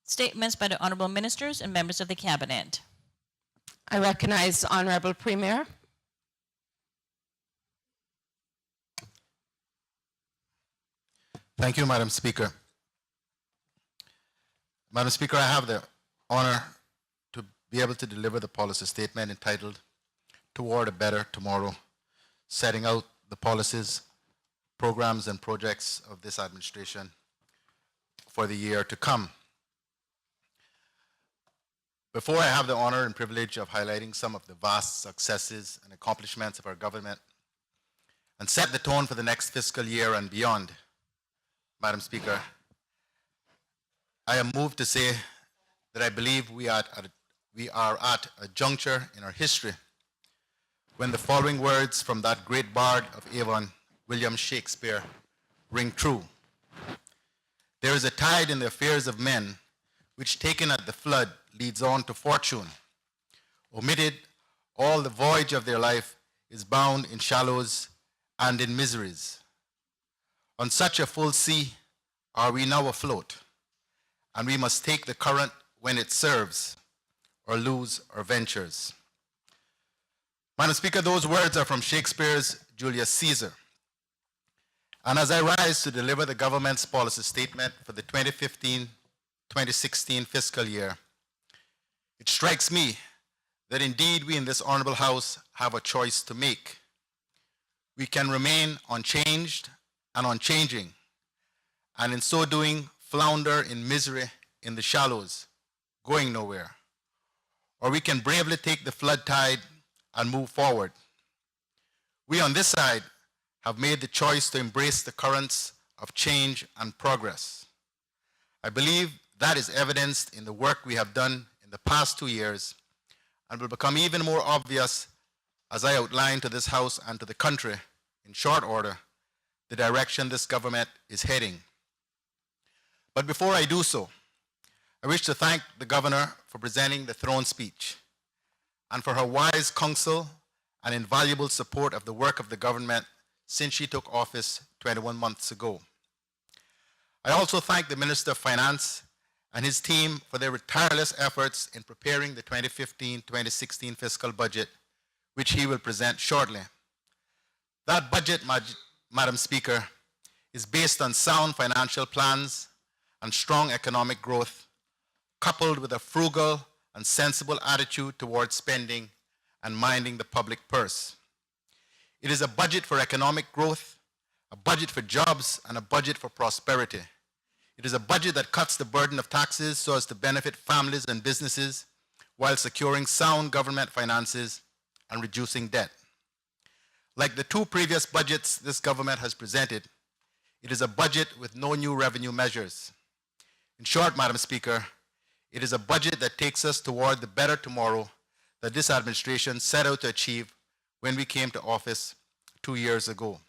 Statements by the Honorable Ministers and members of the Cabinet. I recognize the Honorable Premier. Thank you, Madam Speaker. Madam Speaker, I have the honor to be able to deliver the policy statement entitled Toward a Better Tomorrow, setting out the policies, programs, and projects of this administration for the year to come. Before I have the honor and privilege of highlighting some of the vast successes and accomplishments of our government and set the tone for the next fiscal year and beyond, Madam Speaker, I am moved to say that I believe we are at a juncture in our history when the following words from that great bard of Avon, William Shakespeare, ring true. There is a tide in the affairs of men which, taken at the flood, leads on to fortune. Omitted, all the voyage of their life is bound in shallows and in miseries. On such a full sea are we now afloat, and we must take the current when it serves, or lose our ventures. Madam Speaker, those words are from Shakespeare's Julius Caesar. And as I rise to deliver the government's policy statement for the 2015-2016 fiscal year, it strikes me that indeed we in this honorable House have a choice to make. We can remain unchanged and unchanging, and in so doing flounder in misery in the shallows, going nowhere. Or we can bravely take the flood tide and move forward. We on this side have made the choice to embrace the currents of change and progress. I believe that is evidenced in the work we have done in the past 2 years and will become even more obvious as I outline to this House and to the country in short order the direction this government is heading. But before I do so, I wish to thank the Governor for presenting the throne speech and for her wise counsel and invaluable support of the work of the government since she took office 21 months ago. I also thank the Minister of Finance and his team for their tireless efforts in preparing the 2015-2016 fiscal budget, which he will present shortly. That budget, Madam Speaker, is based on sound financial plans and strong economic growth, coupled with a frugal and sensible attitude towards spending and minding the public purse. It is a budget for economic growth, a budget for jobs, and a budget for prosperity. It is a budget that cuts the burden of taxes so as to benefit families and businesses while securing sound government finances and reducing debt. Like the 2 previous budgets this government has presented, it is a budget with no new revenue measures. In short, Madam Speaker, it is a budget that takes us toward the better tomorrow that this administration set out to achieve when we came to office 2 years ago.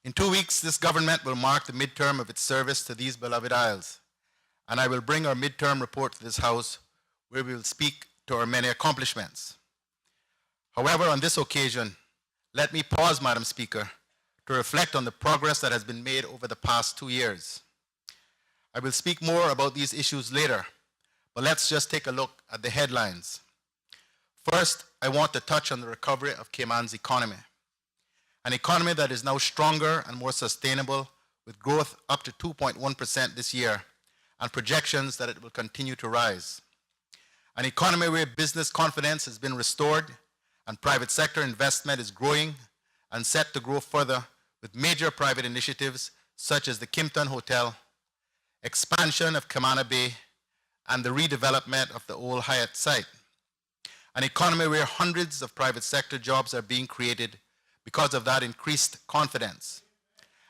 In 2 weeks, this government will mark the midterm of its service to these beloved isles, and I will bring our midterm report to this House where we will speak to our many accomplishments. However, on this occasion, let me pause, Madam Speaker, to reflect on the progress that has been made over the past 2 years. I will speak more about these issues later, but let's just take a look at the headlines. First, I want to touch on the recovery of Cayman's economy, an economy that is now stronger and more sustainable, with growth up to 2.1% this year and projections that it will continue to rise. An economy where business confidence has been restored and private sector investment is growing and set to grow further with major private initiatives such as the Kimpton Hotel, expansion of Camana Bay, and the redevelopment of the old Hyatt site. An economy where hundreds of private sector jobs are being created because of that increased confidence,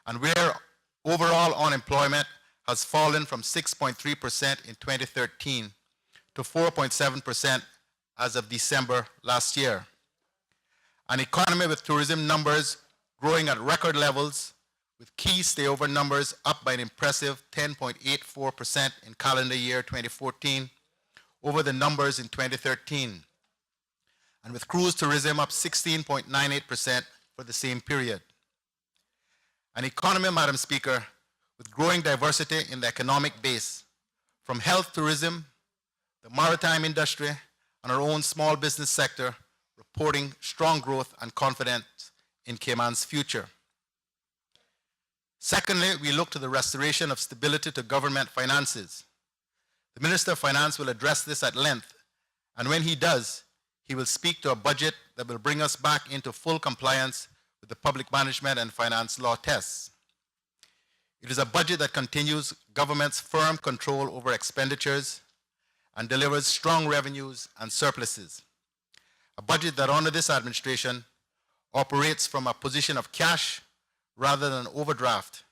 and where overall unemployment has fallen from 6.3% in 2013 to 4.7% as of December last year. An economy with tourism numbers growing at record levels, with key stayover numbers up by an impressive 10.84% in calendar year 2014 over the numbers in 2013, and with cruise tourism up 16.98% for the same period. An economy, Madam Speaker, with growing diversity in the economic base, from health tourism, the maritime industry, and our own small business sector, reporting strong growth and confidence in Cayman's future. Secondly, we look to the restoration of stability to government finances. The Minister of Finance will address this at length, and when he does, he will speak to a budget that will bring us back into full compliance with the public management and finance law tests. It is a budget that continues government's firm control over expenditures and delivers strong revenues and surpluses. A budget that under this administration operates from a position of cash rather than overdraft,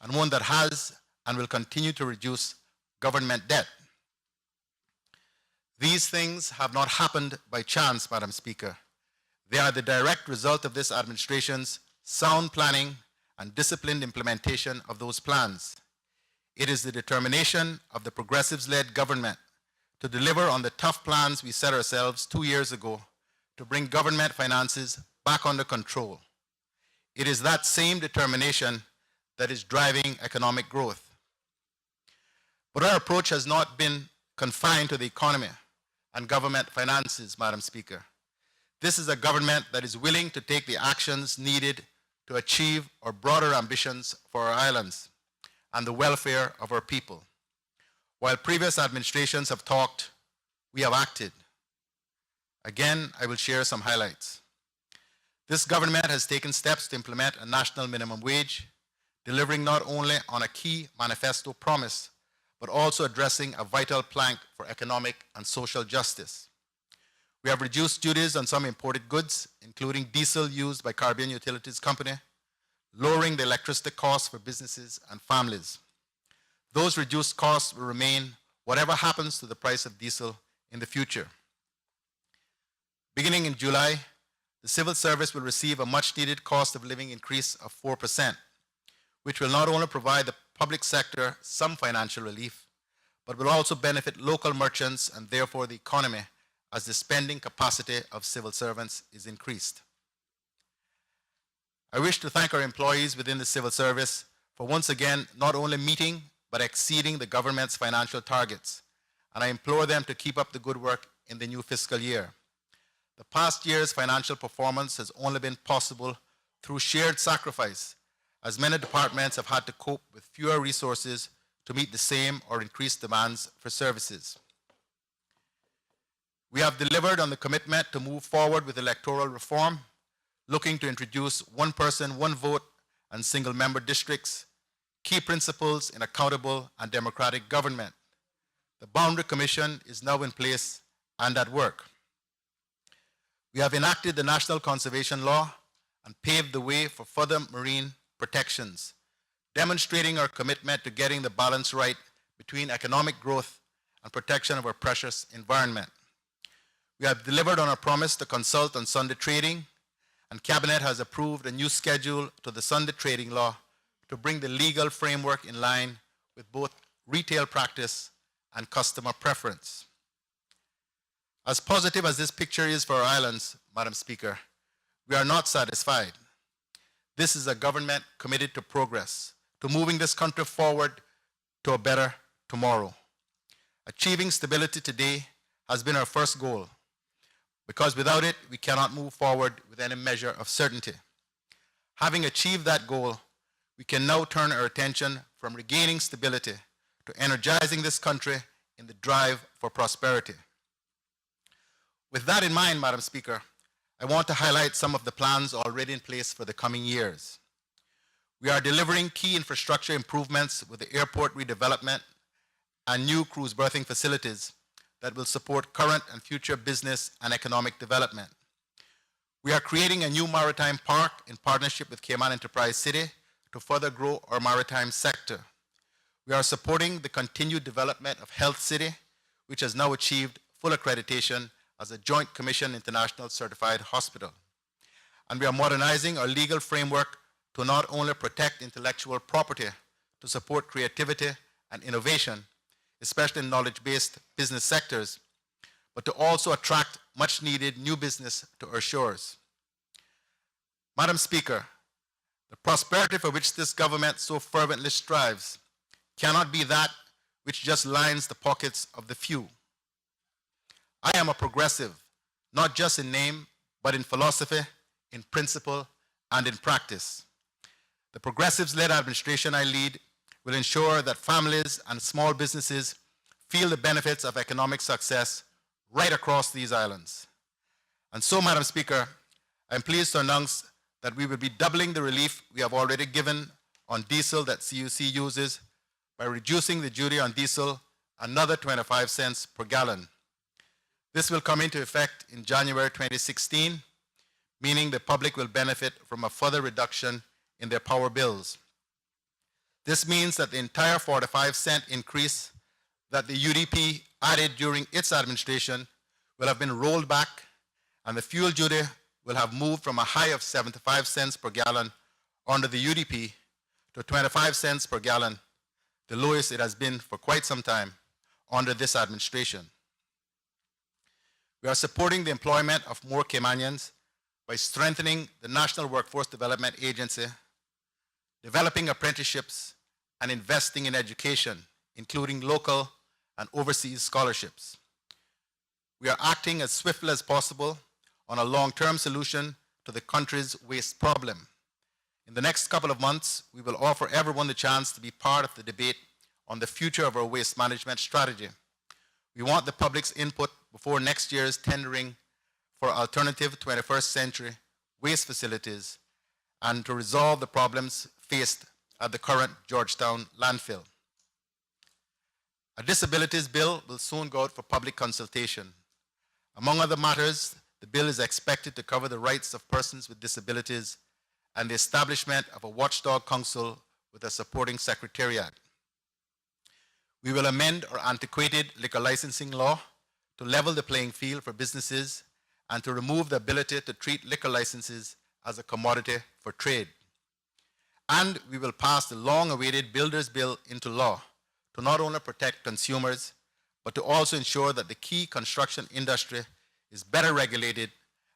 and one that has and will continue to reduce government debt. These things have not happened by chance, Madam Speaker. They are the direct result of this administration's sound planning and disciplined implementation of those plans. It is the determination of the Progressives-led government to deliver on the tough plans we set ourselves 2 years ago to bring government finances back under control. It is that same determination that is driving economic growth. But our approach has not been confined to the economy and government finances, Madam Speaker. This is a government that is willing to take the actions needed to achieve our broader ambitions for our islands and the welfare of our people. While previous administrations have talked, we have acted. Again, I will share some highlights. This government has taken steps to implement a national minimum wage, delivering not only on a key manifesto promise, but also addressing a vital plank for economic and social justice. We have reduced duties on some imported goods, including diesel used by Caribbean Utilities Company, lowering the electricity costs for businesses and families. Those reduced costs will remain whatever happens to the price of diesel in the future. Beginning in July, the civil service will receive a much-needed cost of living increase of 4%, which will not only provide the public sector some financial relief, but will also benefit local merchants and therefore the economy as the spending capacity of civil servants is increased. I wish to thank our employees within the civil service for once again not only meeting but exceeding the government's financial targets, and I implore them to keep up the good work in the new fiscal year. The past year's financial performance has only been possible through shared sacrifice, as many departments have had to cope with fewer resources to meet the same or increased demands for services. We have delivered on the commitment to move forward with electoral reform, looking to introduce one person, one vote, and single-member districts, key principles in accountable and democratic government. The Boundary Commission is now in place and at work. We have enacted the National Conservation Law and paved the way for further marine protections, demonstrating our commitment to getting the balance right between economic growth and protection of our precious environment. We have delivered on our promise to consult on Sunday trading, and Cabinet has approved a new schedule to the Sunday trading law to bring the legal framework in line with both retail practice and customer preference. As positive as this picture is for our islands, Madam Speaker, we are not satisfied. This is a government committed to progress, to moving this country forward to a better tomorrow. Achieving stability today has been our first goal, because without it, we cannot move forward with any measure of certainty. Having achieved that goal, we can now turn our attention from regaining stability to energizing this country in the drive for prosperity. With that in mind, Madam Speaker, I want to highlight some of the plans already in place for the coming years. We are delivering key infrastructure improvements with the airport redevelopment and new cruise berthing facilities that will support current and future business and economic development. We are creating a new maritime park in partnership with Cayman Enterprise City to further grow our maritime sector. We are supporting the continued development of Health City, which has now achieved full accreditation as a Joint Commission International Certified Hospital. And we are modernizing our legal framework to not only protect intellectual property, to support creativity and innovation, especially in knowledge-based business sectors, but to also attract much-needed new business to our shores. Madam Speaker, the prosperity for which this government so fervently strives cannot be that which just lines the pockets of the few. I am a progressive, not just in name, but in philosophy, in principle, and in practice. The progressives-led administration I lead will ensure that families and small businesses feel the benefits of economic success right across these islands. And so, Madam Speaker, I'm pleased to announce that we will be doubling the relief we have already given on diesel that CUC uses by reducing the duty on diesel another 25 cents per gallon. This will come into effect in January 2016, meaning the public will benefit from a further reduction in their power bills. This means that the entire 45-cent increase that the UDP added during its administration will have been rolled back, and the fuel duty will have moved from a high of 75 cents per gallon under the UDP to 25 cents per gallon, the lowest it has been for quite some time under this administration. We are supporting the employment of more Caymanians by strengthening the National Workforce Development Agency, developing apprenticeships, and investing in education, including local and overseas scholarships. We are acting as swiftly as possible on a long-term solution to the country's waste problem. In the next couple of months, we will offer everyone the chance to be part of the debate on the future of our waste management strategy. We want the public's input before next year's tendering for alternative 21st century waste facilities and to resolve the problems faced at the current Georgetown landfill. A disabilities bill will soon go out for public consultation. Among other matters, the bill is expected to cover the rights of persons with disabilities and the establishment of a watchdog council with a supporting secretariat. We will amend our antiquated liquor licensing law to level the playing field for businesses and to remove the ability to treat liquor licenses as a commodity for trade. And we will pass the long-awaited Builders Bill into law to not only protect consumers, but to also ensure that the key construction industry is better regulated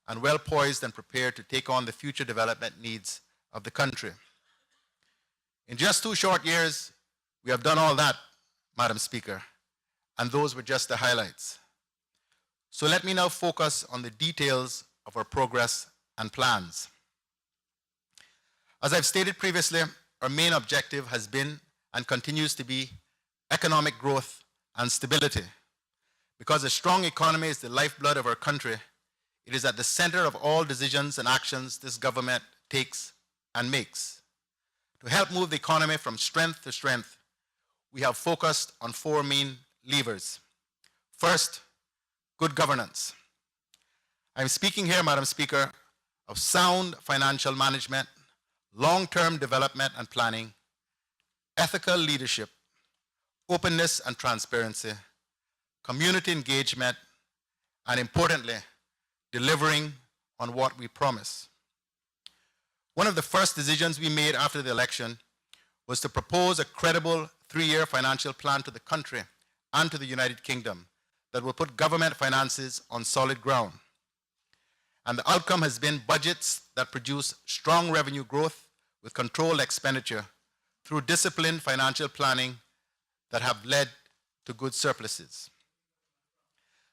and well poised and prepared to take on the future development needs of the country. In just 2 short years, we have done all that, Madam Speaker, and those were just the highlights. So let me now focus on the details of our progress and plans. As I've stated previously, our main objective has been and continues to be economic growth and stability. Because a strong economy is the lifeblood of our country, it is at the center of all decisions and actions this government takes and makes. To help move the economy from strength to strength, we have focused on 4 main levers. First, good governance. I'm speaking here, Madam Speaker, of sound financial management, long-term development and planning, ethical leadership, openness and transparency, community engagement, and importantly, delivering on what we promise. One of the first decisions we made after the election was to propose a credible 3-year financial plan to the country and to the United Kingdom that will put government finances on solid ground. And the outcome has been budgets that produce strong revenue growth with controlled expenditure through disciplined financial planning that have led to good surpluses.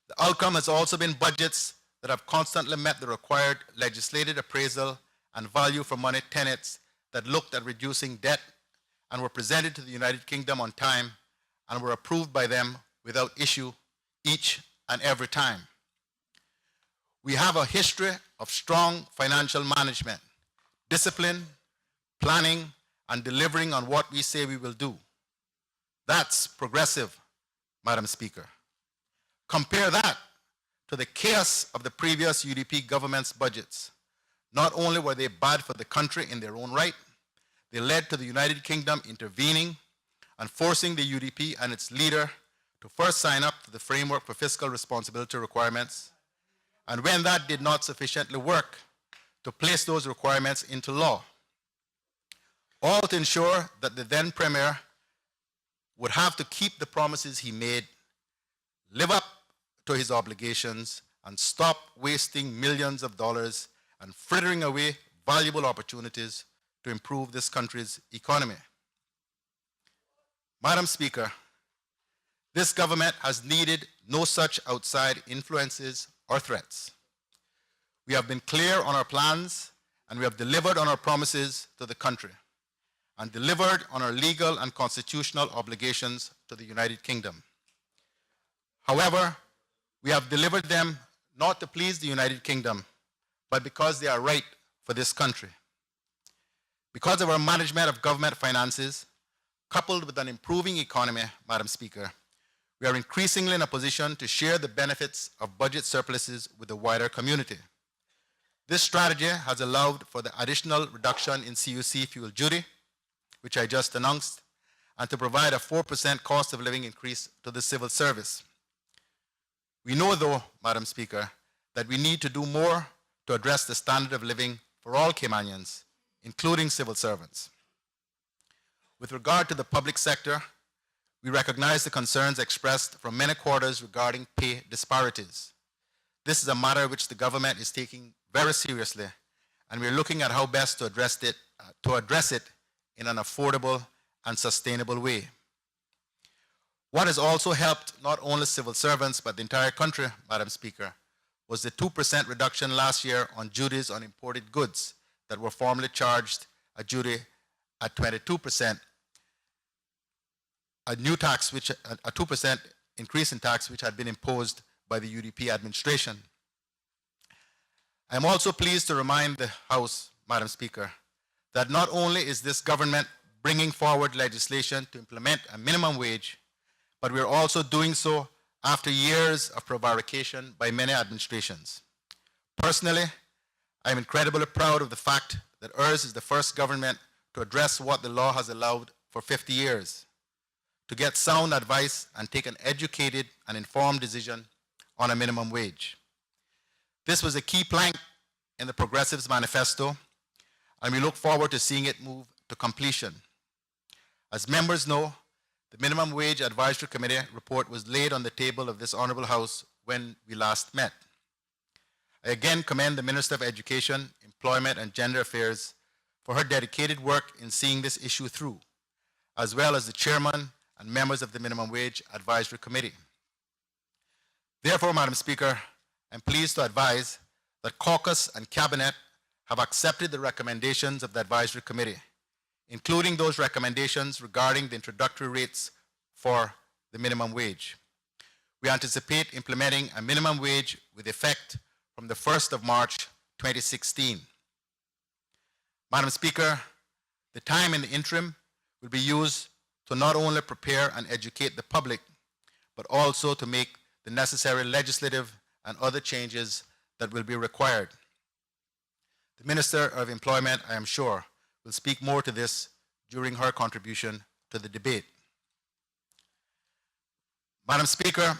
The outcome has also been budgets that have constantly met the required legislated appraisal and value for money tenets that looked at reducing debt and were presented to the United Kingdom on time and were approved by them without issue each and every time. We have a history of strong financial management, discipline, planning, and delivering on what we say we will do. That's progressive, Madam Speaker. Compare that to the chaos of the previous UDP government's budgets. Not only were they bad for the country in their own right, they led to the United Kingdom intervening and forcing the UDP and its leader to first sign up to the framework for fiscal responsibility requirements, and when that did not sufficiently work, to place those requirements into law, all to ensure that the then Premier would have to keep the promises he made, live up to his obligations, and stop wasting millions of dollars and frittering away valuable opportunities to improve this country's economy. Madam Speaker, This government has needed no such outside influences or threats. We have been clear on our plans, and we have delivered on our promises to the country and delivered on our legal and constitutional obligations to the United Kingdom. However, we have delivered them not to please the United Kingdom, but because they are right for this country. Because of our management of government finances, coupled with an improving economy, Madam Speaker, we are increasingly in a position to share the benefits of budget surpluses with the wider community. This strategy has allowed for the additional reduction in CUC fuel duty, which I just announced, and to provide a 4% cost of living increase to the civil service. We know, though, Madam Speaker, that we need to do more to address the standard of living for all Caymanians, including civil servants. With regard to the public sector, we recognize the concerns expressed from many quarters regarding pay disparities. This is a matter which the government is taking very seriously, and we are looking at how best to address it in an affordable and sustainable way. What has also helped not only civil servants but the entire country, Madam Speaker, was the 2% reduction last year on duties on imported goods that were formerly charged a duty at 22%, a 2% increase in tax which had been imposed by the UDP administration. I am also pleased to remind the House, Madam Speaker, that not only is this government bringing forward legislation to implement a minimum wage, but we are also doing so after years of prevarication by many administrations. Personally, I am incredibly proud of the fact that ours is the first government to address what the law has allowed for 50 years, to get sound advice and take an educated and informed decision on a minimum wage. This was a key plank in the Progressives Manifesto, and we look forward to seeing it move to completion. As members know, the Minimum Wage Advisory Committee report was laid on the table of this Honorable House when we last met. I again commend the Minister of Education, Employment and Gender Affairs for her dedicated work in seeing this issue through, as well as the Chairman and members of the Minimum Wage Advisory Committee. Therefore, Madam Speaker, I'm pleased to advise that Caucus and Cabinet have accepted the recommendations of the Advisory Committee, including those recommendations regarding the introductory rates for the minimum wage. We anticipate implementing a minimum wage with effect from the 1st of March 2016. Madam Speaker, the time in the interim will be used to not only prepare and educate the public, but also to make the necessary legislative and other changes that will be required. The Minister of Employment, I am sure, will speak more to this during her contribution to the debate. Madam Speaker,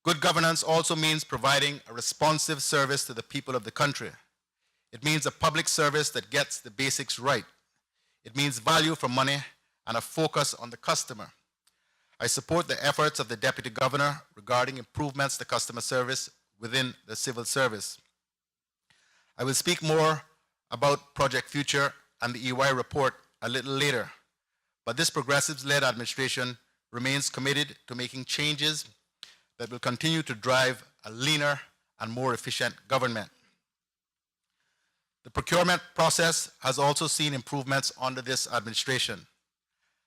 good governance also means providing a responsive service to the people of the country. It means a public service that gets the basics right. It means value for money and a focus on the customer. I support the efforts of the Deputy Governor regarding improvements to customer service within the civil service. I will speak more about Project Future and the EY report a little later, but this Progressives-led administration remains committed to making changes that will continue to drive a leaner and more efficient government. The procurement process has also seen improvements under this administration.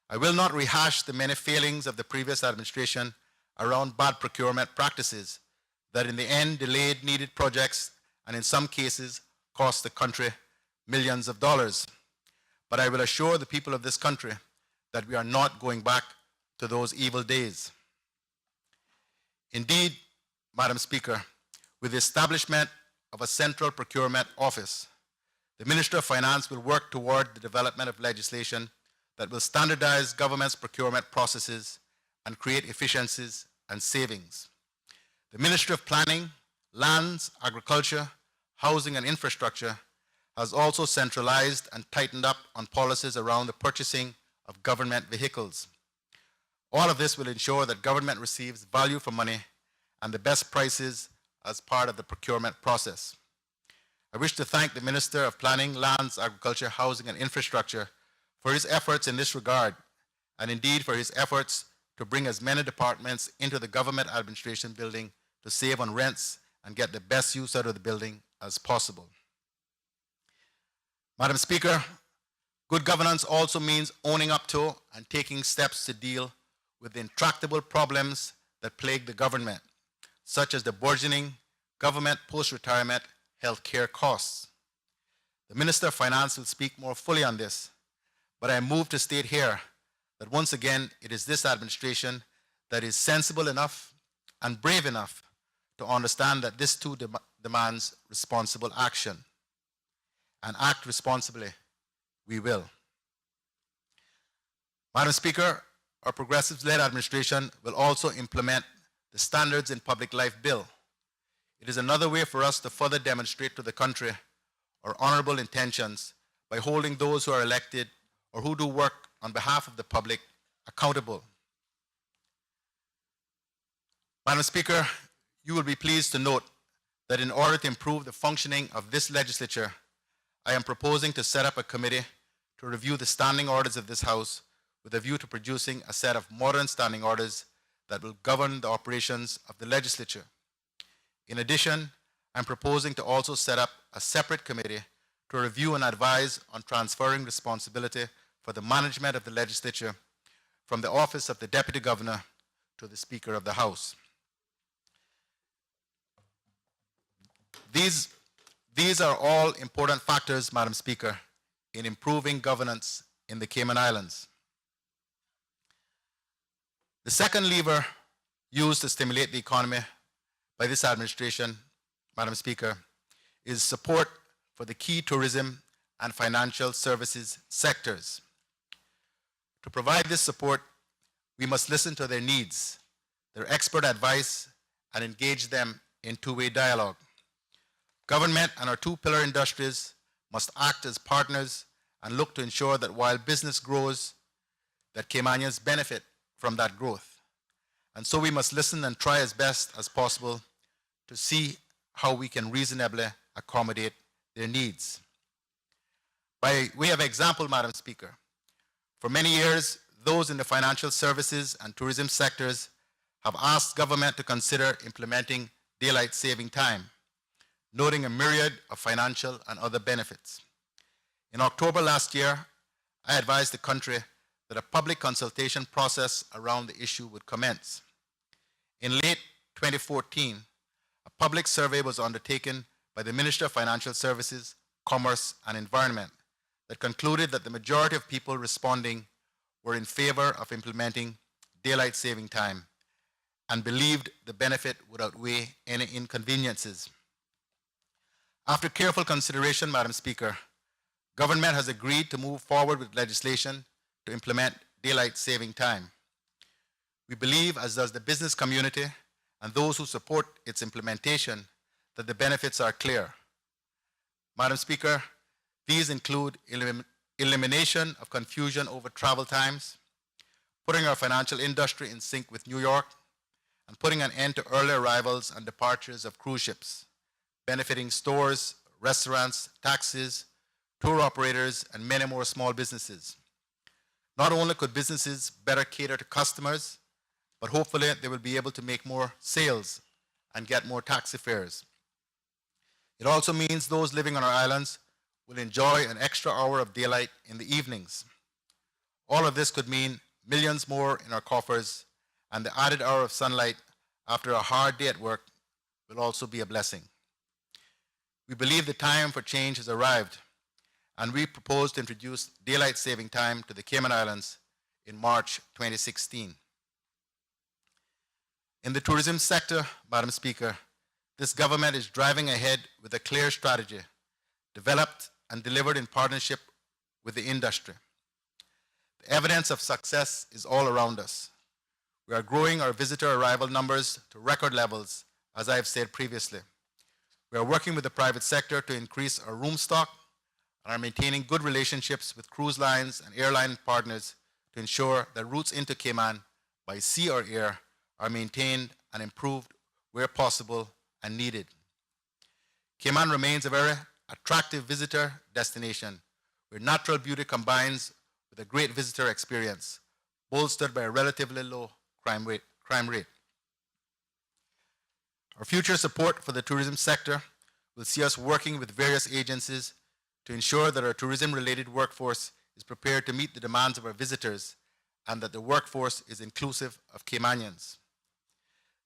I will not rehash the many failings of the previous administration around bad procurement practices that in the end delayed needed projects and in some cases cost the country millions of dollars. But I will assure the people of this country that we are not going back to those evil days. Indeed, Madam Speaker, with the establishment of a central procurement office, the Minister of Finance will work toward the development of legislation that will standardize government's procurement processes and create efficiencies and savings. The Ministry of Planning, Lands, Agriculture, Housing and Infrastructure has also centralized and tightened up on policies around the purchasing of government vehicles. All of this will ensure that government receives value for money and the best prices as part of the procurement process. I wish to thank the Minister of Planning, Lands, Agriculture, Housing and Infrastructure for his efforts in this regard, and indeed for his efforts to bring as many departments into the government administration building to save on rents and get the best use out of the building as possible. Madam Speaker, good governance also means owning up to and taking steps to deal with the intractable problems that plague the government, such as the burgeoning government post-retirement health care costs. The Minister of Finance will speak more fully on this, but I move to state here that once again, it is this administration that is sensible enough and brave enough to understand that this too demands responsible action. And act responsibly, we will. Madam Speaker, our Progressives-led administration will also implement the Standards in Public Life Bill. It is another way for us to further demonstrate to the country our honorable intentions by holding those who are elected or who do work on behalf of the public accountable. Madam Speaker, you will be pleased to note that in order to improve the functioning of this legislature, I am proposing to set up a committee to review the standing orders of this House with a view to producing a set of modern standing orders that will govern the operations of the legislature. In addition, I'm proposing to also set up a separate committee to review and advise on transferring responsibility for the management of the legislature from the office of the Deputy Governor to the Speaker of the House. These are all important factors, Madam Speaker, in improving governance in the Cayman Islands. The second lever used to stimulate the economy by this administration, Madam Speaker, is support for the key tourism and financial services sectors. To provide this support, we must listen to their needs, their expert advice, and engage them in two-way dialogue. Government and our two-pillar industries must act as partners and look to ensure that while business grows, that Caymanians benefit from that growth. And so we must listen and try as best as possible to see how we can reasonably accommodate their needs. By way of example, Madam Speaker, for many years, those in the financial services and tourism sectors have asked government to consider implementing daylight saving time, noting a myriad of financial and other benefits. In October last year, I advised the country that a public consultation process around the issue would commence. In late 2014, a public survey was undertaken by the Minister of Financial Services, Commerce and Environment that concluded that the majority of people responding were in favor of implementing daylight saving time and believed the benefit would outweigh any inconveniences. After careful consideration, Madam Speaker, government has agreed to move forward with legislation to implement daylight saving time. We believe, as does the business community and those who support its implementation, that the benefits are clear. Madam Speaker, these include elimination of confusion over travel times, putting our financial industry in sync with New York, and putting an end to early arrivals and departures of cruise ships, benefiting stores, restaurants, taxis, tour operators, and many more small businesses. Not only could businesses better cater to customers, but hopefully they will be able to make more sales and get more taxi fares. It also means those living on our islands will enjoy an extra hour of daylight in the evenings. All of this could mean millions more in our coffers, and the added hour of sunlight after a hard day at work will also be a blessing. We believe the time for change has arrived, and we propose to introduce daylight saving time to the Cayman Islands in March 2016. In the tourism sector, Madam Speaker, this government is driving ahead with a clear strategy, developed and delivered in partnership with the industry. The evidence of success is all around us. We are growing our visitor arrival numbers to record levels, as I have said previously. We are working with the private sector to increase our room stock and are maintaining good relationships with cruise lines and airline partners to ensure that routes into Cayman by sea or air are maintained and improved where possible and needed. Cayman remains a very attractive visitor destination where natural beauty combines with a great visitor experience, bolstered by a relatively low crime rate. Our future support for the tourism sector will see us working with various agencies to ensure that our tourism-related workforce is prepared to meet the demands of our visitors and that the workforce is inclusive of Caymanians.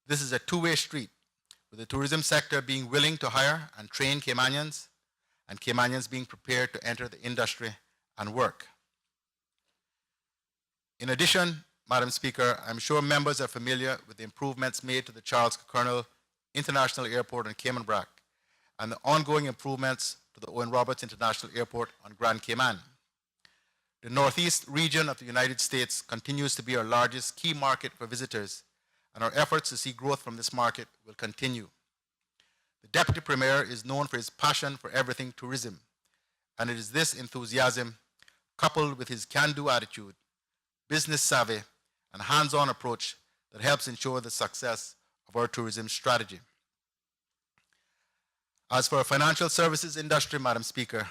This is a two-way street, with the tourism sector being willing to hire and train Caymanians and Caymanians being prepared to enter the industry and work. In addition, Madam Speaker, I'm sure members are familiar with the improvements made to the Charles Colonel International Airport in Cayman Brac and the ongoing improvements to the Owen Roberts International Airport on Grand Cayman. The Northeast region of the United States continues to be our largest key market for visitors, and our efforts to see growth from this market will continue. The Deputy Premier is known for his passion for everything tourism, and it is this enthusiasm, coupled with his can-do attitude, business savvy, and hands-on approach that helps ensure the success of our tourism strategy. As for our financial services industry, Madam Speaker,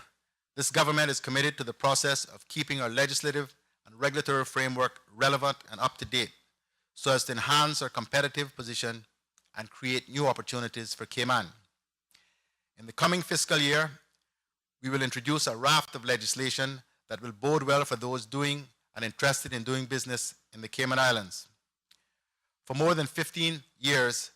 this government is committed to the process of keeping our legislative and regulatory framework relevant and up to date so as to enhance our competitive position and create new opportunities for Cayman. In the coming fiscal year, we will introduce a raft of legislation that will bode well for those doing and interested in doing business in the Cayman Islands. For more than 15 years,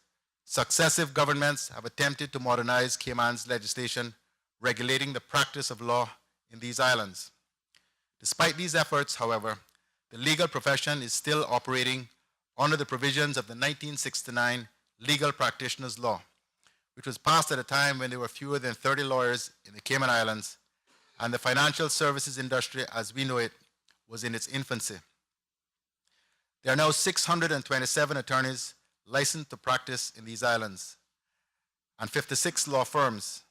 successive governments have attempted to modernize Cayman's legislation regulating the practice of law in these islands. Despite these efforts, however, the legal profession is still operating under the provisions of the 1969 Legal Practitioners Law, which was passed at a time when there were fewer than 30 lawyers in the Cayman Islands, and the financial services industry as we know it was in its infancy. There are now 627 attorneys licensed to practice in these islands, and 56 law firms,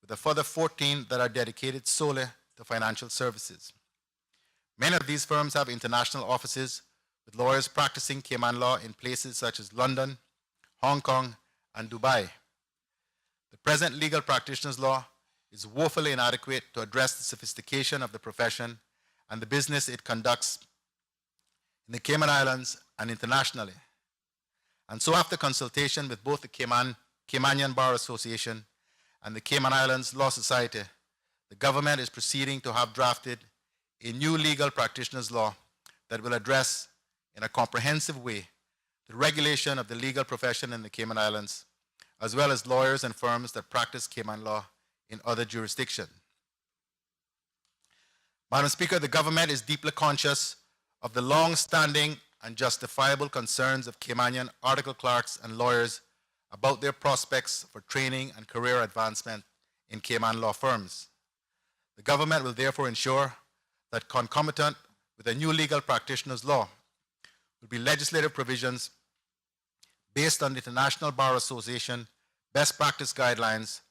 with a further 14 that are dedicated solely to financial services. Many of these firms have international offices with lawyers practicing Cayman law in places such as London, Hong Kong, and Dubai. The present legal practitioners law is woefully inadequate to address the sophistication of the profession and the business it conducts in the Cayman Islands and internationally. And so after consultation with both the Caymanian Bar Association and the Cayman Islands Law Society, the government is proceeding to have drafted a new legal practitioners law that will address in a comprehensive way the regulation of the legal profession in the Cayman Islands, as well as lawyers and firms that practice Cayman law in other jurisdictions. Madam Speaker, the government is deeply conscious of the long-standing and justifiable concerns of Caymanian article clerks and lawyers about their prospects for training and career advancement in Cayman law firms. The government will therefore ensure that concomitant with a new legal practitioners law will be legislative provisions based on the International Bar Association best practice guidelines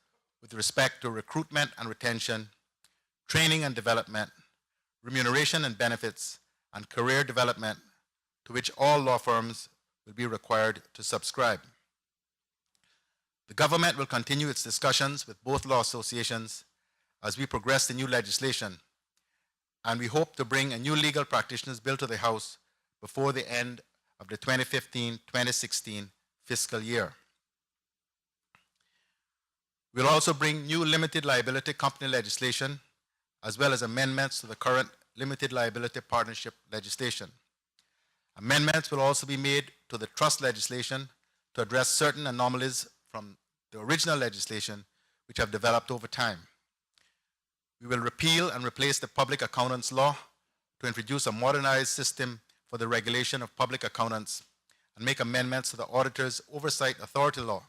with respect to recruitment and retention, training and development, remuneration and benefits, and career development, to which all law firms will be required to subscribe. The government will continue its discussions with both law associations as we progress the new legislation, and we hope to bring a new legal practitioners bill to the House before the end of the 2015-2016 fiscal year. We'll also bring new limited liability company legislation, as well as amendments to the current limited liability partnership legislation. Amendments will also be made to the trust legislation to address certain anomalies from the original legislation which have developed over time. We will repeal and replace the Public Accountants Law to introduce a modernized system for the regulation of public accountants and make amendments to the Auditor's Oversight Authority Law.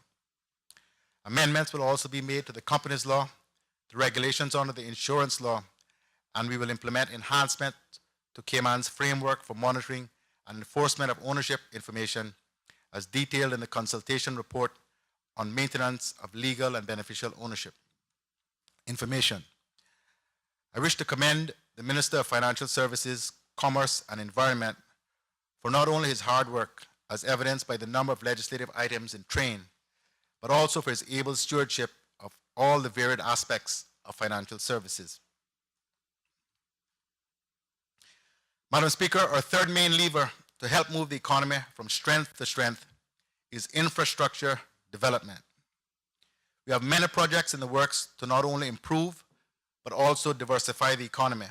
Amendments will also be made to the Companies Law, the regulations under the Insurance Law, and we will implement enhancements to Cayman's framework for monitoring and enforcement of ownership information as detailed in the consultation report on maintenance of legal and beneficial ownership information. I wish to commend the Minister of Financial Services, Commerce and Environment for not only his hard work, as evidenced by the number of legislative items in train, but also for his able stewardship of all the varied aspects of financial services. Madam Speaker, our third main lever to help move the economy from strength to strength is infrastructure development. We have many projects in the works to not only improve, but also diversify the economy.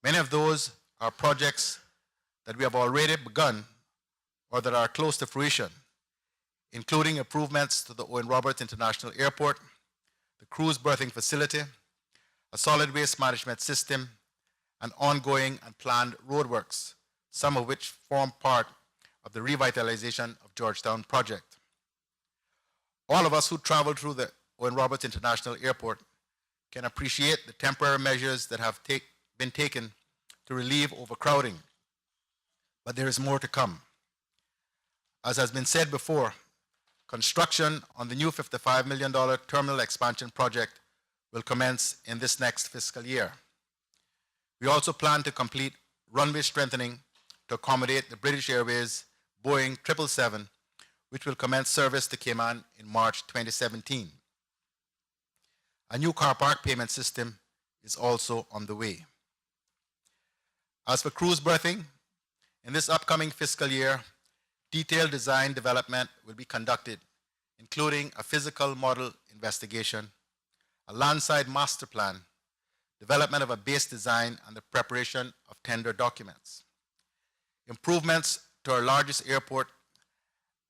Many of those are projects that we have already begun or that are close to fruition, including improvements to the Owen Roberts International Airport, the cruise berthing facility, a solid waste management system, and ongoing and planned roadworks, some of which form part of the revitalization of Georgetown project. All of us who travel through the Owen Roberts International Airport can appreciate the temporary measures that have been taken to relieve overcrowding, but there is more to come. As has been said before, construction on the new $55 million terminal expansion project will commence in this next fiscal year. We also plan to complete runway strengthening to accommodate the British Airways Boeing 777, which will commence service to Cayman in March 2017. A new car park payment system is also on the way. As for cruise berthing, in this upcoming fiscal year, detailed design development will be conducted, including a physical model investigation, a landside master plan, development of a base design, and the preparation of tender documents. Improvements to our largest airport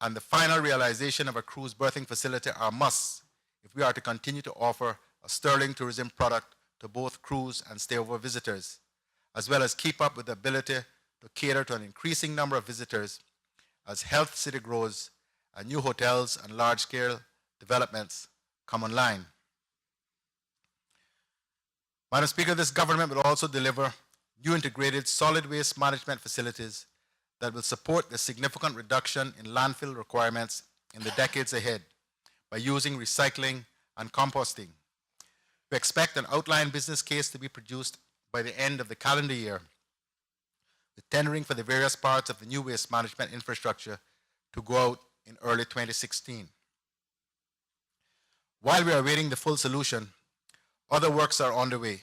and the final realization of a cruise berthing facility are musts if we are to continue to offer a sterling tourism product to both cruise and stayover visitors, as well as keep up with the ability to cater to an increasing number of visitors as Health City grows and new hotels and large-scale developments come online. Madam Speaker, this government will also deliver new integrated solid waste management facilities that will support the significant reduction in landfill requirements in the decades ahead by using recycling and composting. We expect an outline business case to be produced by the end of the calendar year, with tendering for the various parts of the new waste management infrastructure to go out in early 2016. While we are awaiting the full solution, other works are underway.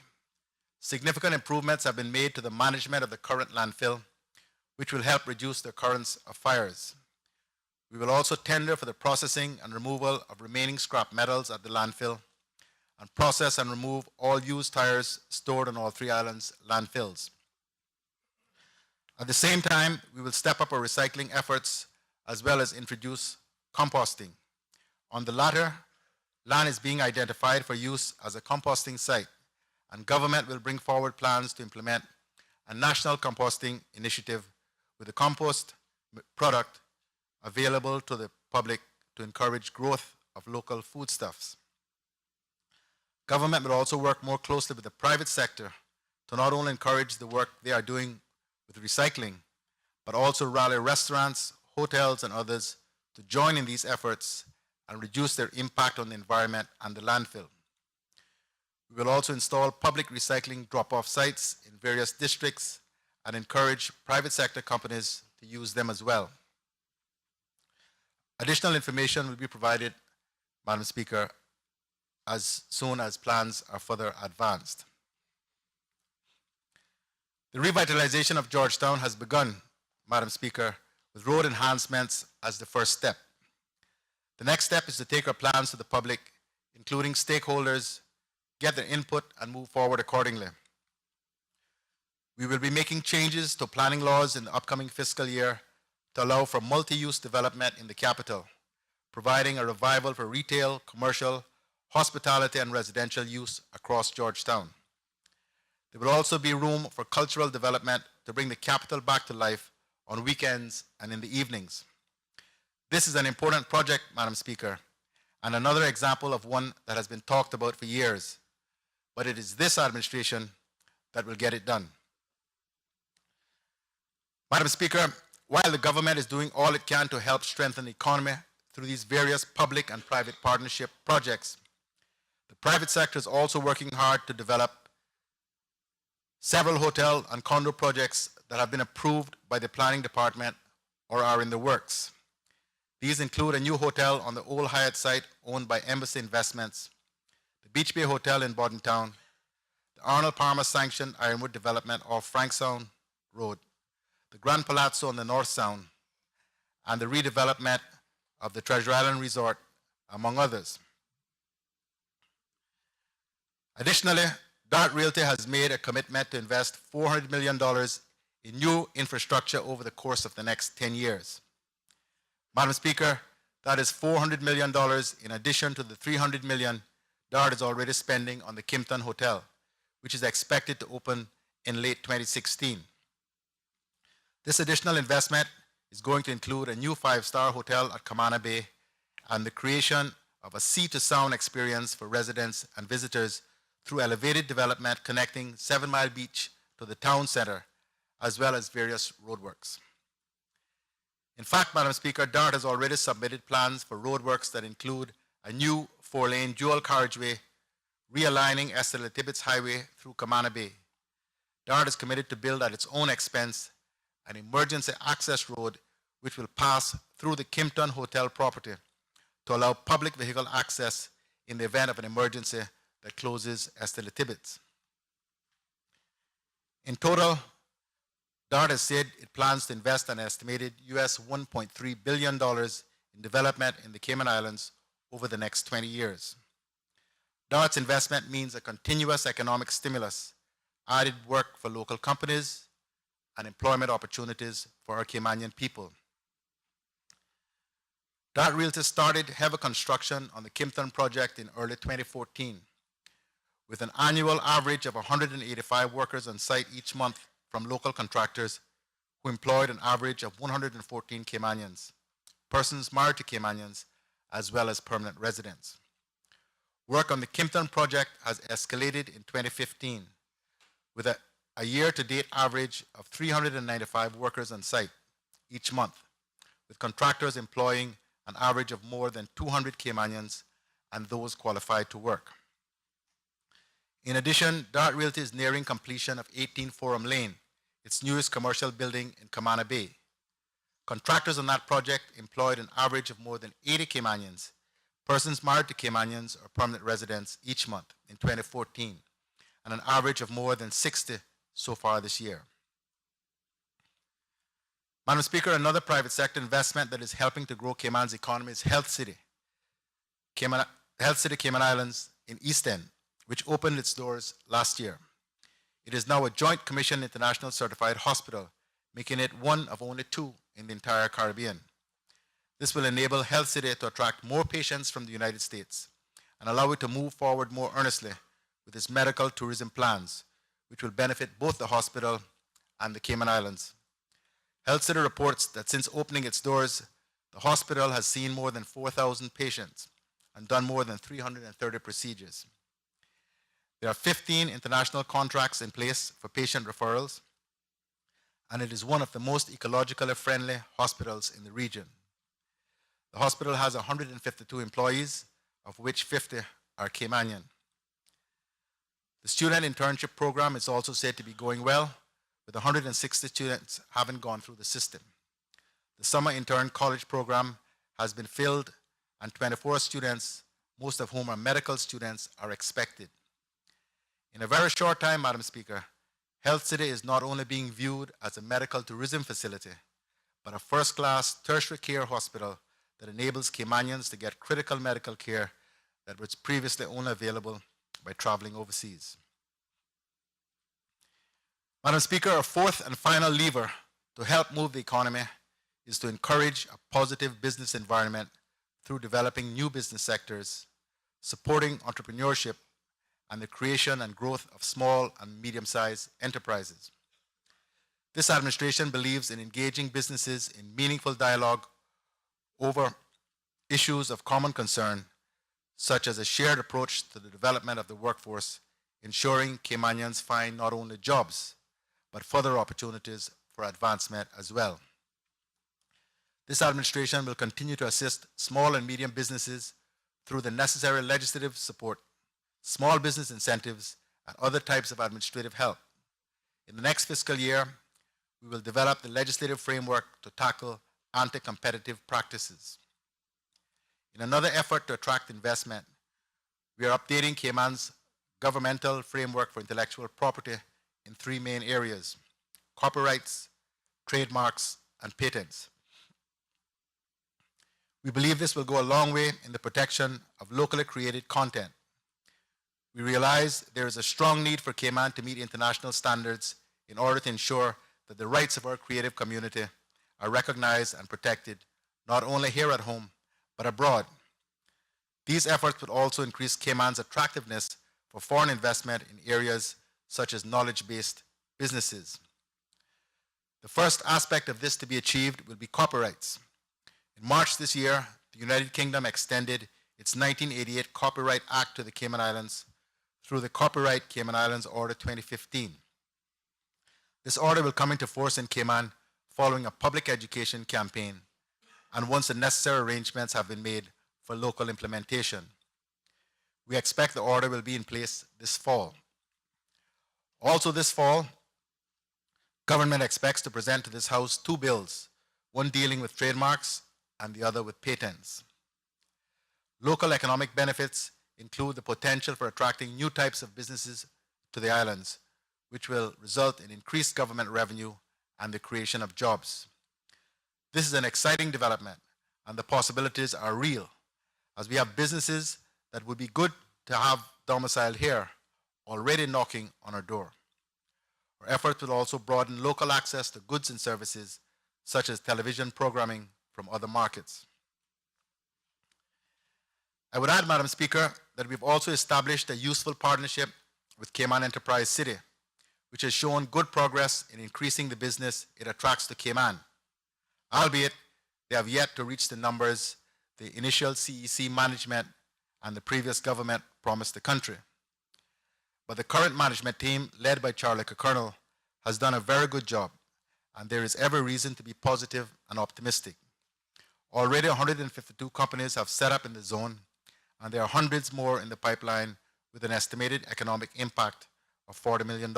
Significant improvements have been made to the management of the current landfill, which will help reduce the occurrence of fires. We will also tender for the processing and removal of remaining scrap metals at the landfill and process and remove all used tires stored on all three islands' landfills. At the same time, we will step up our recycling efforts as well as introduce composting. On the latter, land is being identified for use as a composting site, and government will bring forward plans to implement a national composting initiative with the compost product available to the public to encourage growth of local foodstuffs. Government will also work more closely with the private sector to not only encourage the work they are doing with recycling, but also rally restaurants, hotels, and others to join in these efforts and reduce their impact on the environment and the landfill. We will also install public recycling drop-off sites in various districts and encourage private sector companies to use them as well. Additional information will be provided, Madam Speaker, as soon as plans are further advanced. The revitalization of Georgetown has begun, Madam Speaker, with road enhancements as the first step. The next step is to take our plans to the public, including stakeholders, get their input, and move forward accordingly. We will be making changes to planning laws in the upcoming fiscal year to allow for multi-use development in the capital, providing a revival for retail, commercial, hospitality, and residential use across Georgetown. There will also be room for cultural development to bring the capital back to life on weekends and in the evenings. This is an important project, Madam Speaker, and another example of one that has been talked about for years, but it is this administration that will get it done. Madam Speaker, while the government is doing all it can to help strengthen the economy through these various public and private partnership projects, the private sector is also working hard to develop several hotel and condo projects that have been approved by the planning department or are in the works. These include a new hotel on the old Hyatt site owned by Embassy Investments, the Beach Bay Hotel in Bordentown, the Arnold Palmer sanctioned Ironwood development off Frankstown Road, the Grand Palazzo on the North Sound, and the redevelopment of the Treasure Island Resort, among others. Additionally, DART Realty has made a commitment to invest $400 million in new infrastructure over the course of the next 10 years. Madam Speaker, that is $400 million in addition to the $300 million DART is already spending on the Kimpton Hotel, which is expected to open in late 2016. This additional investment is going to include a new 5-star hotel at Camana Bay and the creation of a sea-to-sound experience for residents and visitors through elevated development connecting 7 Mile Beach to the town center, as well as various roadworks. In fact, Madam Speaker, DART has already submitted plans for roadworks that include a new 4-lane dual carriageway realigning Esther Tibbetts Highway through Camana Bay. DART is committed to build at its own expense an emergency access road which will pass through the Kimpton Hotel property to allow public vehicle access in the event of an emergency that closes Esther Tibbetts. In total, DART has said it plans to invest an estimated US $1.3 billion in development in the Cayman Islands over the next 20 years. DART's investment means a continuous economic stimulus, added work for local companies, and employment opportunities for our Caymanian people. DART Realty started heavy construction on the Kimpton project in early 2014, with an annual average of 185 workers on site each month from local contractors who employed an average of 114 Caymanians, persons married to Caymanians, as well as permanent residents. Work on the Kimpton project has escalated in 2015 with a year-to-date average of 395 workers on site each month, with contractors employing an average of more than 200 Caymanians and those qualified to work. In addition, DART Realty is nearing completion of 18 Forum Lane, its newest commercial building in Camana Bay. Contractors on that project employed an average of more than 80 Caymanians, persons married to Caymanians or permanent residents each month in 2014, and an average of more than 60 so far this year. Madam Speaker, another private sector investment that is helping to grow Cayman's economy is Health City Cayman Islands in East End, which opened its doors last year. It is now a Joint Commission International Certified hospital, making it one of only 2 in the entire Caribbean. This will enable Health City to attract more patients from the United States and allow it to move forward more earnestly with its medical tourism plans, which will benefit both the hospital and the Cayman Islands. Health City reports that since opening its doors, the hospital has seen more than 4,000 patients and done more than 330 procedures. There are 15 international contracts in place for patient referrals, and it is one of the most ecologically friendly hospitals in the region. The hospital has 152 employees, of which 50 are Caymanian. The student internship program is also said to be going well, with 160 students having gone through the system. The summer intern college program has been filled, and 24 students, most of whom are medical students, are expected. In a very short time, Madam Speaker, Health City is not only being viewed as a medical tourism facility, but a first-class tertiary care hospital that enables Caymanians to get critical medical care that was previously only available by traveling overseas. Madam Speaker, a fourth and final lever to help move the economy is to encourage a positive business environment through developing new business sectors, supporting entrepreneurship, and the creation and growth of small and medium-sized enterprises. This administration believes in engaging businesses in meaningful dialogue over issues of common concern, such as a shared approach to the development of the workforce, ensuring Caymanians find not only jobs, but further opportunities for advancement as well. This administration will continue to assist small and medium businesses through the necessary legislative support, small business incentives, and other types of administrative help. In the next fiscal year, we will develop the legislative framework to tackle anti-competitive practices. In another effort to attract investment, we are updating Cayman's governmental framework for intellectual property in 3 main areas: copyrights, trademarks, and patents. We believe this will go a long way in the protection of locally created content. We realize there is a strong need for Cayman to meet international standards in order to ensure that the rights of our creative community are recognized and protected, not only here at home, but abroad. These efforts would also increase Cayman's attractiveness for foreign investment in areas such as knowledge-based businesses. The first aspect of this to be achieved will be copyrights. In March this year, the United Kingdom extended its 1988 Copyright Act to the Cayman Islands through the Copyright Cayman Islands Order 2015. This order will come into force in Cayman following a public education campaign and once the necessary arrangements have been made for local implementation. We expect the order will be in place this fall. Also this fall, government expects to present to this House two bills, one dealing with trademarks and the other with patents. Local economic benefits include the potential for attracting new types of businesses to the islands, which will result in increased government revenue and the creation of jobs. This is an exciting development, and the possibilities are real, as we have businesses that would be good to have domiciled here already knocking on our door. Our efforts will also broaden local access to goods and services, such as television programming from other markets. I would add, Madam Speaker, that we've also established a useful partnership with Cayman Enterprise City, which has shown good progress in increasing the business it attracts to Cayman, albeit they have yet to reach the numbers the initial CEC management and the previous government promised the country. But the current management team, led by Charlie Colonel, has done a very good job, and there is every reason to be positive and optimistic. Already 152 companies have set up in the zone, and there are hundreds more in the pipeline with an estimated economic impact of $40 million.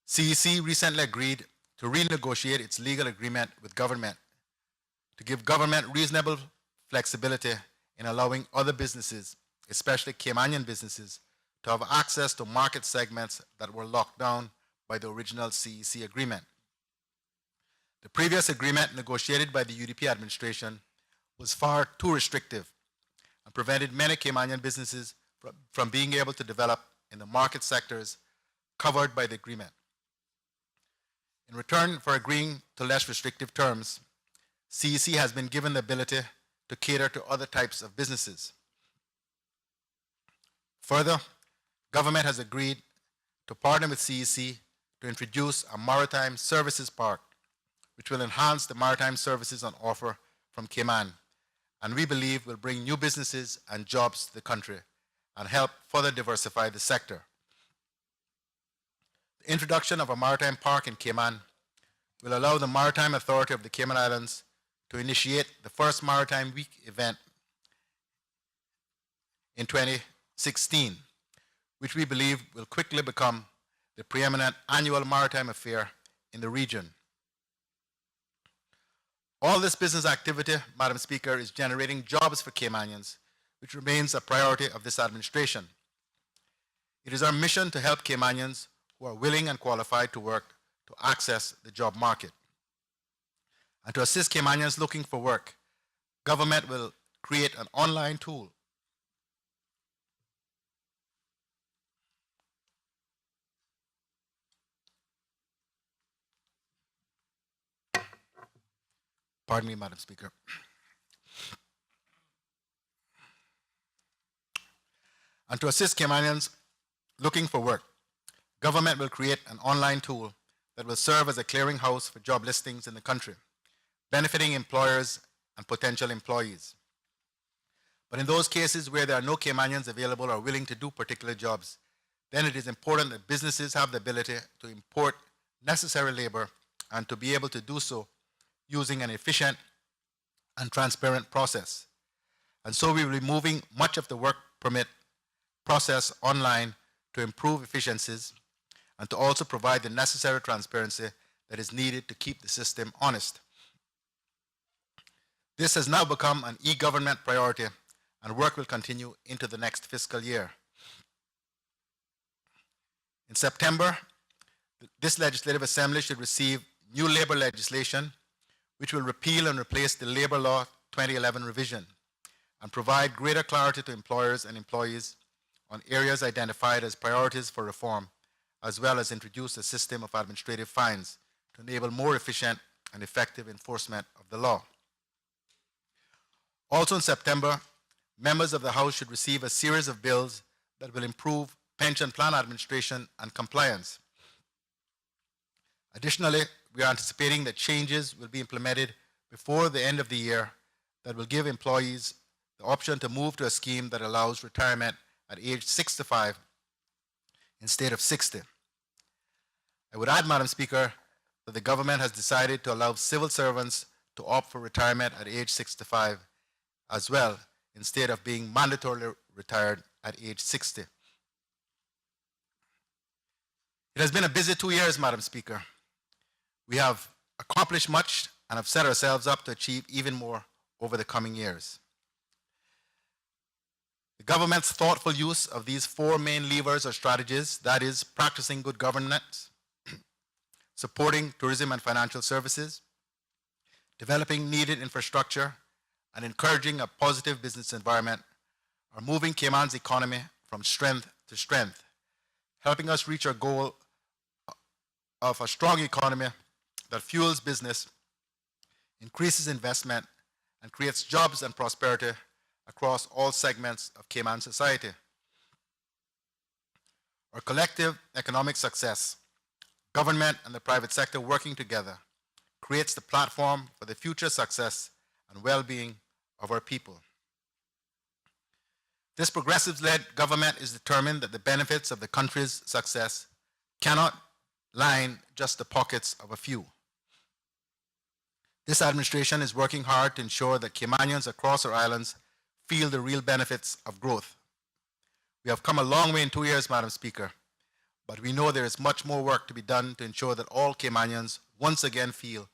CEC recently agreed to renegotiate its legal agreement with government to give government reasonable flexibility in allowing other businesses, especially Caymanian businesses, to have access to market segments that were locked down by the original CEC agreement. The previous agreement negotiated by the UDP administration was far too restrictive and prevented many Caymanian businesses from being able to develop in the market sectors covered by the agreement. In return for agreeing to less restrictive terms, CEC has been given the ability to cater to other types of businesses. Further, government has agreed to partner with CEC to introduce a maritime services park, which will enhance the maritime services on offer from Cayman, and we believe will bring new businesses and jobs to the country and help further diversify the sector. The introduction of a maritime park in Cayman will allow the Maritime Authority of the Cayman Islands to initiate the first Maritime Week event in 2016, which we believe will quickly become the preeminent annual maritime affair in the region. All this business activity, Madam Speaker, is generating jobs for Caymanians, which remains a priority of this administration. It is our mission to help Caymanians who are willing and qualified to work to access the job market. And to assist Caymanians looking for work, government will create an online tool Pardon me, Madam Speaker. And to assist Caymanians looking for work, government will create an online tool that will serve as a clearinghouse for job listings in the country, benefiting employers and potential employees. But in those cases where there are no Caymanians available or willing to do particular jobs, then it is important that businesses have the ability to import necessary labor and to be able to do so using an efficient and transparent process. And so we will be moving much of the work permit process online to improve efficiencies and to also provide the necessary transparency that is needed to keep the system honest. This has now become an e-government priority, and work will continue into the next fiscal year. In September, This legislative assembly should receive new labor legislation which will repeal and replace the Labor Law 2011 revision and provide greater clarity to employers and employees on areas identified as priorities for reform, as well as introduce a system of administrative fines to enable more efficient and effective enforcement of the law. Also in September, members of the House should receive a series of bills that will improve pension plan administration and compliance. Additionally, we are anticipating that changes will be implemented before the end of the year that will give employees the option to move to a scheme that allows retirement at age 65 instead of 60. I would add, Madam Speaker, that the government has decided to allow civil servants to opt for retirement at age 65 as well, instead of being mandatorily retired at age 60. It has been a busy 2 years, Madam Speaker. We have accomplished much and have set ourselves up to achieve even more over the coming years. The government's thoughtful use of these four main levers or strategies, that is, practicing good governance, supporting tourism and financial services, developing needed infrastructure, and encouraging a positive business environment, are moving Cayman's economy from strength to strength, helping us reach our goal of a strong economy that fuels business, increases investment, and creates jobs and prosperity across all segments of Cayman society. Our collective economic success, government and the private sector working together, creates the platform for the future success and well-being of our people. This progressive-led government is determined that the benefits of the country's success cannot line just the pockets of a few. This administration is working hard to ensure that Caymanians across our islands feel the real benefits of growth. We have come a long way in 2 years, Madam Speaker, but we know there is much more work to be done to ensure that all Caymanians once again feel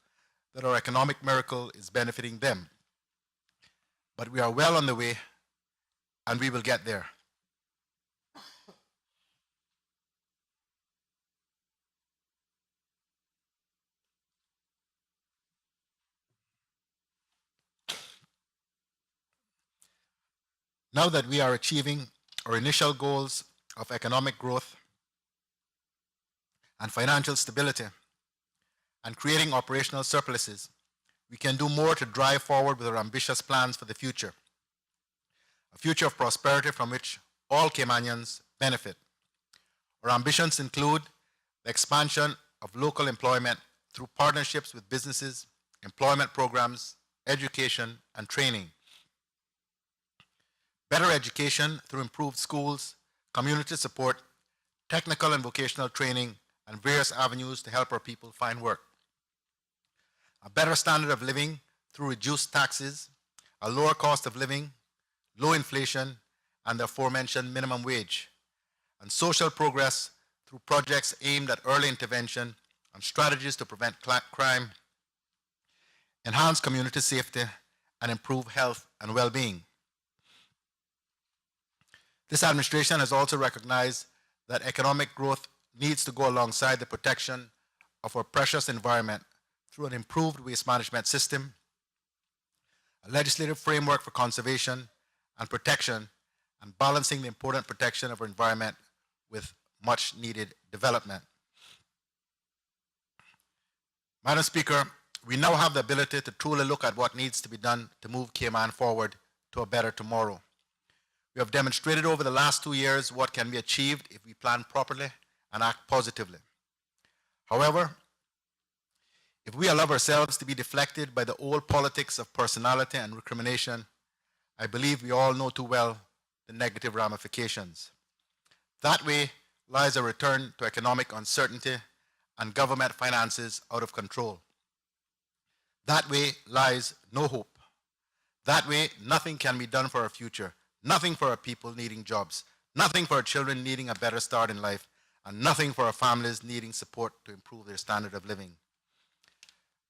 that our economic miracle is benefiting them. But we are well on the way, and we will get there. Now that we are achieving our initial goals of economic growth and financial stability and creating operational surpluses, we can do more to drive forward with our ambitious plans for the future, a future of prosperity from which all Caymanians benefit. Our ambitions include the expansion of local employment through partnerships with businesses, employment programs, education, and training. Better education through improved schools, community support, technical and vocational training, and various avenues to help our people find work. A better standard of living through reduced taxes, a lower cost of living, low inflation, and the aforementioned minimum wage. And social progress through projects aimed at early intervention and strategies to prevent crime, enhance community safety, and improve health and well-being. This administration has also recognized that economic growth needs to go alongside the protection of our precious environment through an improved waste management system, a legislative framework for conservation and protection, and balancing the important protection of our environment with much needed development. Madam Speaker, we now have the ability to truly look at what needs to be done to move Cayman forward to a better tomorrow. We have demonstrated over the last 2 years what can be achieved if we plan properly and act positively. However, if we allow ourselves to be deflected by the old politics of personality and recrimination, I believe we all know too well the negative ramifications. That way lies a return to economic uncertainty and government finances out of control. That way lies no hope. That way nothing can be done for our future. Nothing for our people needing jobs, nothing for our children needing a better start in life, and nothing for our families needing support to improve their standard of living.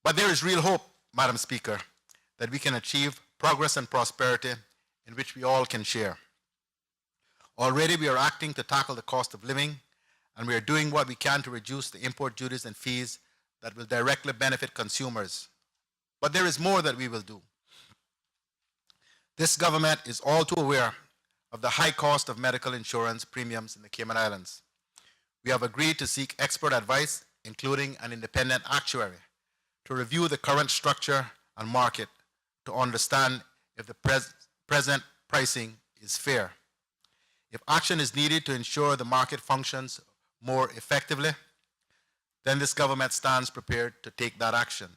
But there is real hope, Madam Speaker, that we can achieve progress and prosperity in which we all can share. Already we are acting to tackle the cost of living and we are doing what we can to reduce the import duties and fees that will directly benefit consumers. But there is more that we will do. This government is all too aware of the high cost of medical insurance premiums in the Cayman Islands. We have agreed to seek expert advice, including an independent actuary, to review the current structure and market to understand if the present pricing is fair. If action is needed to ensure the market functions more effectively, then this government stands prepared to take that action.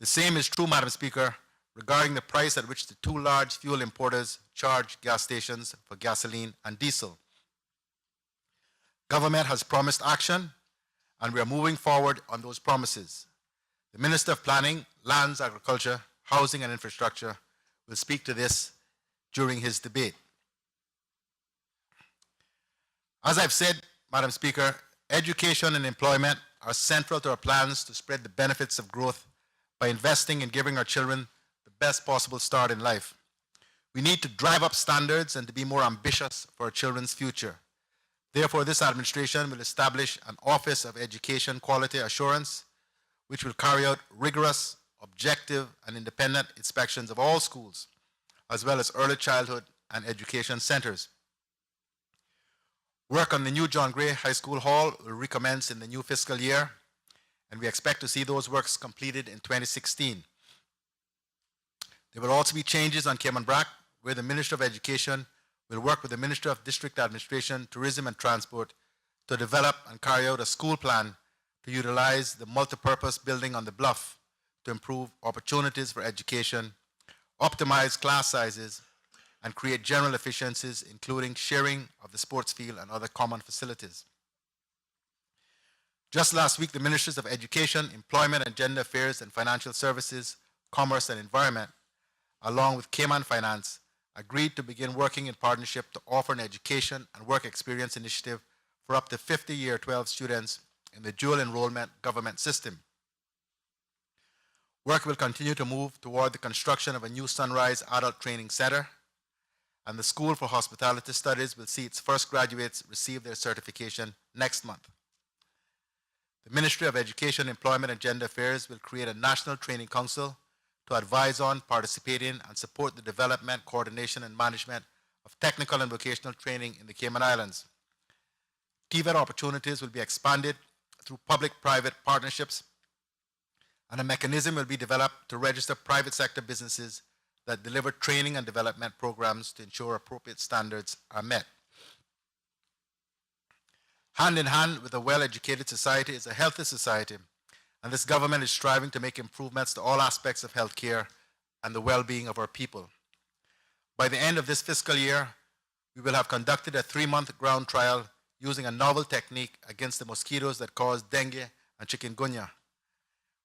The same is true, Madam Speaker, regarding the price at which the two large fuel importers charge gas stations for gasoline and diesel. Government has promised action, and we are moving forward on those promises. The Minister of Planning, Lands, Agriculture, Housing and Infrastructure will speak to this during his debate. As I've said, Madam Speaker, education and employment are central to our plans to spread the benefits of growth by investing in giving our children the best possible start in life. We need to drive up standards and to be more ambitious for our children's future. Therefore, this administration will establish an Office of Education Quality Assurance, which will carry out rigorous, objective, and independent inspections of all schools, as well as early childhood and education centers. Work on the new John Gray High School Hall will recommence in the new fiscal year, and we expect to see those works completed in 2016. There will also be changes on Cayman Brac, where the Minister of Education will work with the Minister of District Administration, Tourism and Transport to develop and carry out a school plan to utilize the multipurpose building on the bluff to improve opportunities for education, optimize class sizes, and create general efficiencies, including sharing of the sports field and other common facilities. Just last week, the Ministers of Education, Employment and Gender Affairs and Financial Services, Commerce and Environment, along with Cayman Finance, agreed to begin working in partnership to offer an education and work experience initiative for up to 50 Year 12 students in the dual enrollment government system. Work will continue to move toward the construction of a new Sunrise Adult Training Center, and the School for Hospitality Studies will see its first graduates receive their certification next month. The Ministry of Education, Employment and Gender Affairs will create a National Training Council to advise on, participate in, and support the development, coordination, and management of technical and vocational training in the Cayman Islands. TVET opportunities will be expanded through public-private partnerships, and a mechanism will be developed to register private sector businesses that deliver training and development programs to ensure appropriate standards are met. Hand in hand with a well-educated society is a healthy society, and this government is striving to make improvements to all aspects of healthcare and the well-being of our people. By the end of this fiscal year, we will have conducted a 3-month ground trial using a novel technique against the mosquitoes that cause dengue and chikungunya.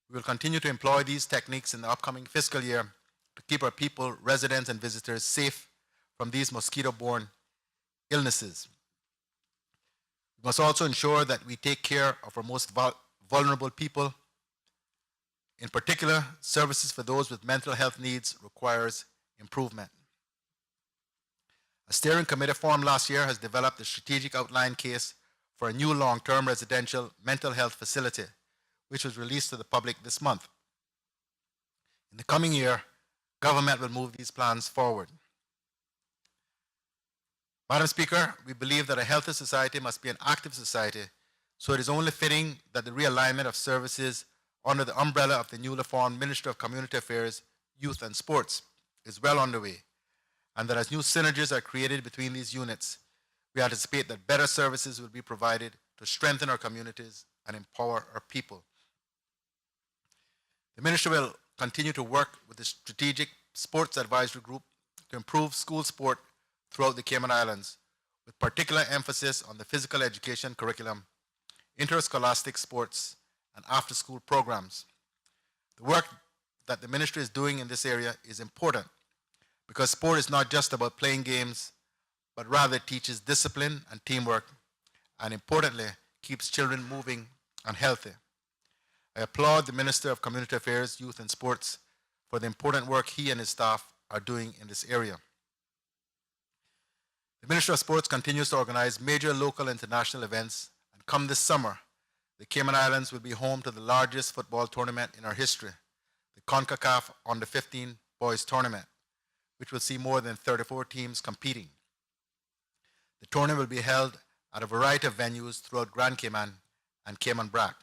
We will continue to employ these techniques in the upcoming fiscal year to keep our people, residents, and visitors safe from these mosquito-borne illnesses. We must also ensure that we take care of our most vulnerable people. In particular, services for those with mental health needs requires improvement. A steering committee formed last year has developed a strategic outline case for a new long-term residential mental health facility, which was released to the public this month. In the coming year, government will move these plans forward. Madam Speaker, we believe that a healthy society must be an active society, so it is only fitting that the realignment of services under the umbrella of the newly formed Ministry of Community Affairs, Youth and Sports is well underway, and that as new synergies are created between these units, we anticipate that better services will be provided to strengthen our communities and empower our people. The Ministry will continue to work with the Strategic Sports Advisory Group to improve school sport throughout the Cayman Islands, with particular emphasis on the physical education curriculum, interscholastic sports, and after-school programs. The work that the Ministry is doing in this area is important because sport is not just about playing games, but rather teaches discipline and teamwork, and importantly, keeps children moving and healthy. I applaud the Minister of Community Affairs, Youth and Sports for the important work he and his staff are doing in this area. The Ministry of Sports continues to organize major local and international events And come this summer, the Cayman Islands will be home to the largest football tournament in our history, the CONCACAF Under-15 Boys Tournament, which will see more than 34 teams competing. The tournament will be held at a variety of venues throughout Grand Cayman and Cayman Brac.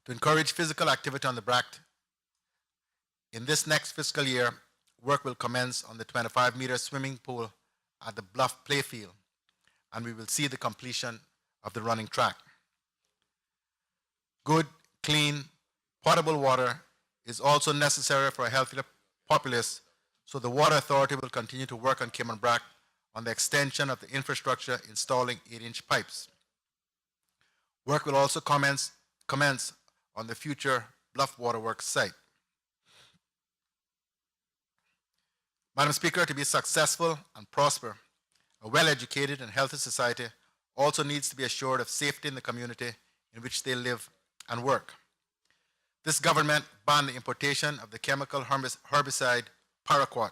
To encourage physical activity on the Brac, in this next fiscal year, work will commence on the 25-meter swimming pool at the Bluff Playfield, and we will see the completion of the running track. Good, clean, potable water is also necessary for a healthy populace, so the Water Authority will continue to work on Cayman Brac on the extension of the infrastructure, installing 8-inch pipes. Work will also commence on the future Bluff Waterworks site. Madam Speaker, to be successful and prosper, a well-educated and healthy society also needs to be assured of safety in the community in which they live and work. This government banned the importation of the chemical herbicide paraquat.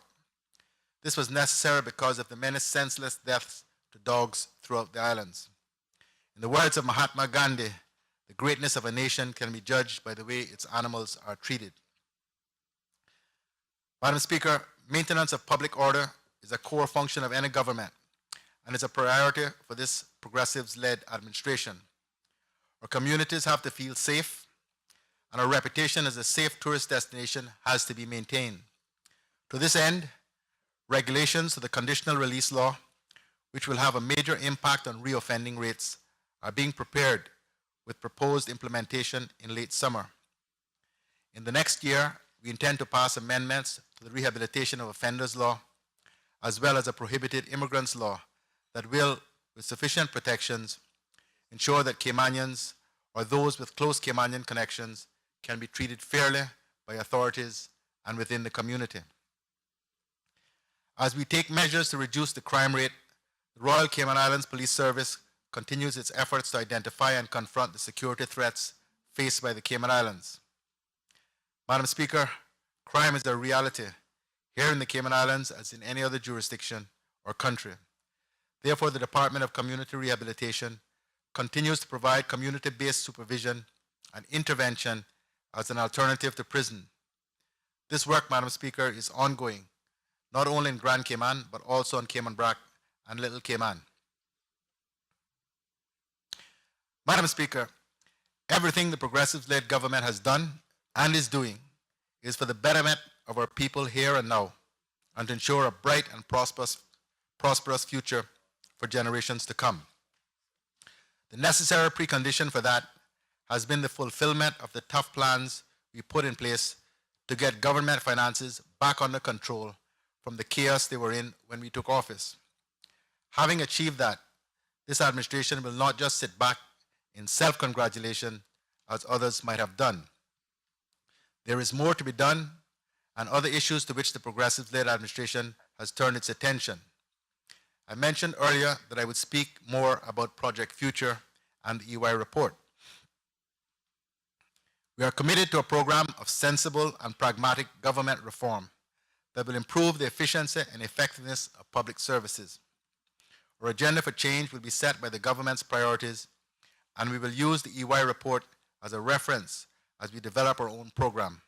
This was necessary because of the many senseless deaths to dogs throughout the islands. In the words of Mahatma Gandhi, the greatness of a nation can be judged by the way its animals are treated. Madam Speaker, maintenance of public order is a core function of any government and is a priority for this progressives-led administration. Our communities have to feel safe, and our reputation as a safe tourist destination has to be maintained. To this end, regulations to the conditional release law, which will have a major impact on reoffending rates, are being prepared with proposed implementation in late summer. In the next year, we intend to pass amendments to the Rehabilitation of Offenders Law, as well as a Prohibited Immigrants Law that will, with sufficient protections, ensure that Caymanians or those with close Caymanian connections can be treated fairly by authorities and within the community. As we take measures to reduce the crime rate, the Royal Cayman Islands Police Service continues its efforts to identify and confront the security threats faced by the Cayman Islands. Madam Speaker, crime is a reality here in the Cayman Islands as in any other jurisdiction or country. Therefore, the Department of Community Rehabilitation continues to provide community-based supervision and intervention as an alternative to prison. This work, Madam Speaker, is ongoing, not only in Grand Cayman, but also on Cayman Brac and Little Cayman. Madam Speaker, everything the progressives-led government has done and is doing is for the betterment of our people here and now, and to ensure a bright and prosperous future for generations to come. The necessary precondition for that has been the fulfillment of the tough plans we put in place to get government finances back under control from the chaos they were in when we took office. Having achieved that, this administration will not just sit back in self-congratulation as others might have done. There is more to be done and other issues to which the progressive-led administration has turned its attention. I mentioned earlier that I would speak more about Project Future and the EY report. We are committed to a program of sensible and pragmatic government reform that will improve the efficiency and effectiveness of public services. Our agenda for change will be set by the government's priorities, and we will use the EY report as a reference as we develop our own program.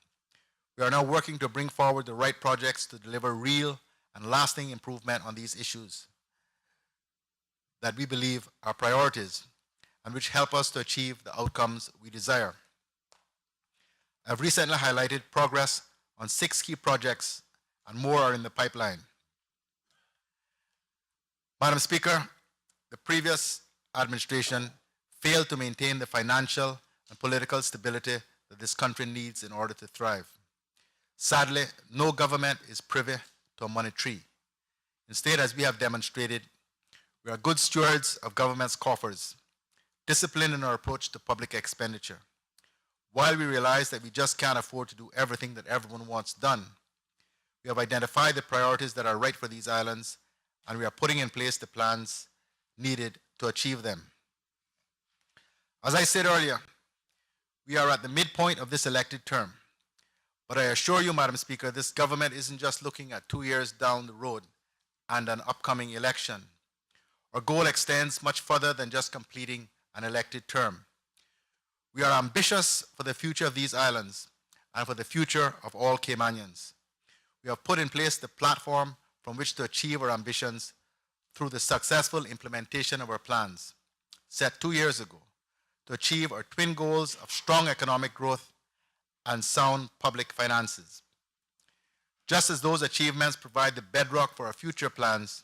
We are now working to bring forward the right projects to deliver real and lasting improvement on these issues that we believe are priorities and which help us to achieve the outcomes we desire. I've recently highlighted progress on 6 key projects, and more are in the pipeline. Madam Speaker, the previous administration failed to maintain the financial and political stability that this country needs in order to thrive. Sadly, no government is privy to a money tree. Instead, as we have demonstrated, we are good stewards of government's coffers, disciplined in our approach to public expenditure. While we realize that we just can't afford to do everything that everyone wants done, we have identified the priorities that are right for these islands, and we are putting in place the plans needed to achieve them. As I said earlier, we are at the midpoint of this elected term. But I assure you, Madam Speaker, this government isn't just looking at 2 years down the road and an upcoming election. our goal extends much further than just completing an elected term. We are ambitious for the future of these islands and for the future of all Caymanians. We have put in place the platform from which to achieve our ambitions through the successful implementation of our plans, set 2 years ago, to achieve our twin goals of strong economic growth and sound public finances. Just as those achievements provide the bedrock for our future plans,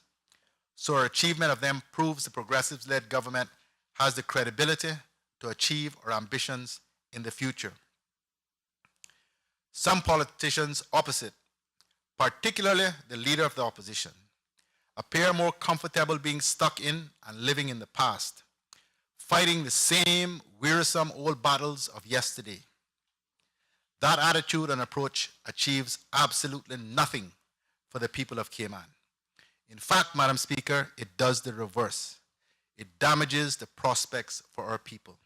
so our achievement of them proves the Progressives-led government has the credibility to achieve our ambitions in the future. Some politicians opposite, particularly the leader of the opposition, appear more comfortable being stuck in and living in the past, fighting the same wearisome old battles of yesterday. That attitude and approach achieves absolutely nothing for the people of Cayman. In fact, Madam Speaker, it does the reverse. It damages the prospects for our people.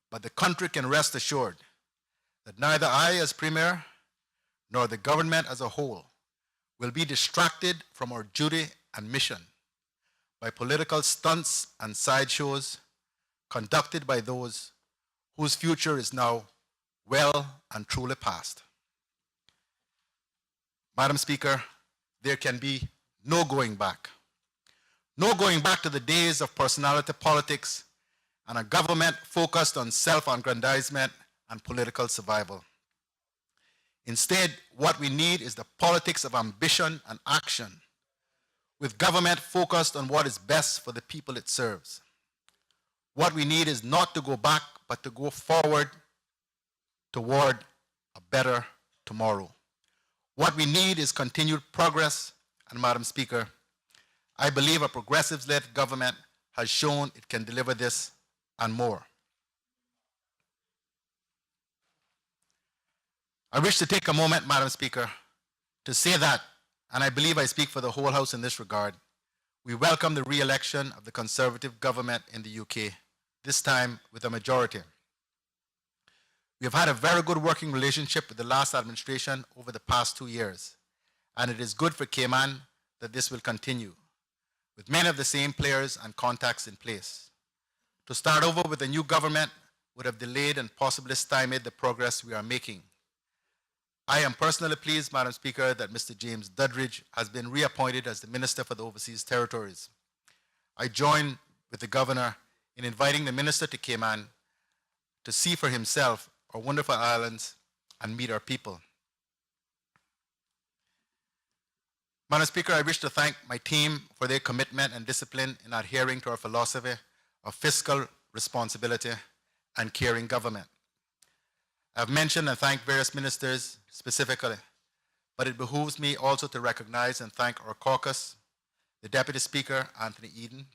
But the country can rest assured that neither I as Premier nor the government as a whole will be distracted from our duty and mission by political stunts and sideshows conducted by those whose future is now well and truly past. Madam Speaker, there can be no going back. No going back to the days of personality politics and a government focused on self-aggrandizement and political survival. Instead, what we need is the politics of ambition and action, with government focused on what is best for the people it serves. What we need is not to go back, but to go forward toward a better tomorrow. What we need is continued progress, and Madam Speaker, I believe a Progressives-led government has shown it can deliver this and more. I wish to take a moment, Madam Speaker, to say that, and I believe I speak for the whole House in this regard, we welcome the re-election of the Conservative government in the UK, this time with a majority. We have had a very good working relationship with the last administration over the past 2 years, and it is good for Cayman that this will continue, with many of the same players and contacts in place. To start over with a new government would have delayed and possibly stymied the progress we are making. I am personally pleased, Madam Speaker, that Mr. James Duddridge has been reappointed as the Minister for the Overseas Territories. I join with the Governor in inviting the Minister to Cayman to see for himself our wonderful islands and meet our people. Madam Speaker, I wish to thank my team for their commitment and discipline in adhering to our philosophy of fiscal responsibility and caring government. I've mentioned and thanked various ministers specifically, but it behooves me also to recognize and thank our caucus, the Deputy Speaker, Anthony Eden,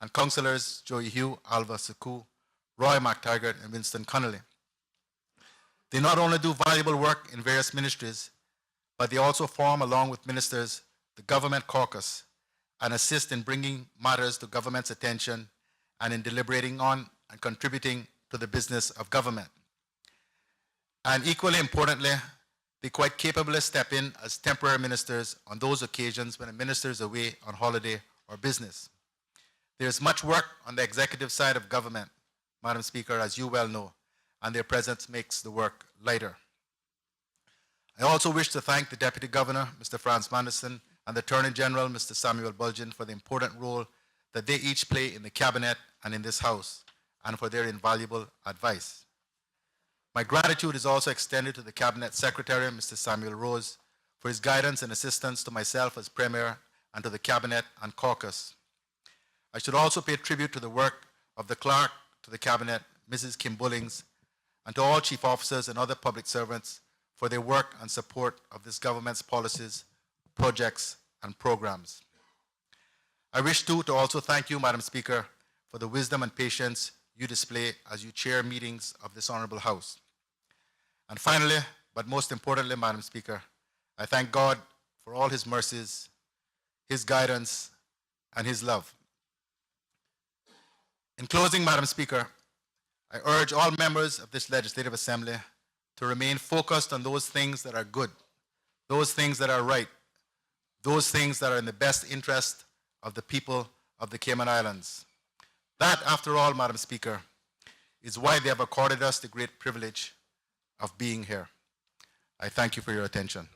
and councillors Joey Hugh, Alva Suku, Roy McTaggart, and Winston Connolly. They not only do valuable work in various ministries, but they also form, along with ministers, the government caucus and assist in bringing matters to government's attention and in deliberating on and contributing to the business of government. And equally importantly, they quite capably step in as temporary ministers on those occasions when a minister is away on holiday or business. There is much work on the executive side of government, Madam Speaker, as you well know, and their presence makes the work lighter. I also wish to thank the Deputy Governor, Mr. Franz Manderson, and the Attorney General, Mr. Samuel Bulgin, for the important role that they each play in the Cabinet and in this House, and for their invaluable advice. My gratitude is also extended to the Cabinet Secretary, Mr. Samuel Rose, for his guidance and assistance to myself as Premier and to the Cabinet and caucus. I should also pay tribute to the work of the Clerk to the Cabinet, Mrs. Kim Bullings, and to all Chief Officers and other public servants for their work and support of this government's policies, projects, and programs. I wish too to also thank you, Madam Speaker, for the wisdom and patience you display as you chair meetings of this Honorable House. And finally, but most importantly, Madam Speaker, I thank God for all His mercies, His guidance, and His love. In closing, Madam Speaker, I urge all members of this Legislative Assembly to remain focused on those things that are good, those things that are right, those things that are in the best interest of the people of the Cayman Islands. That, after all, Madam Speaker, is why they have accorded us the great privilege of being here. I thank you for your attention.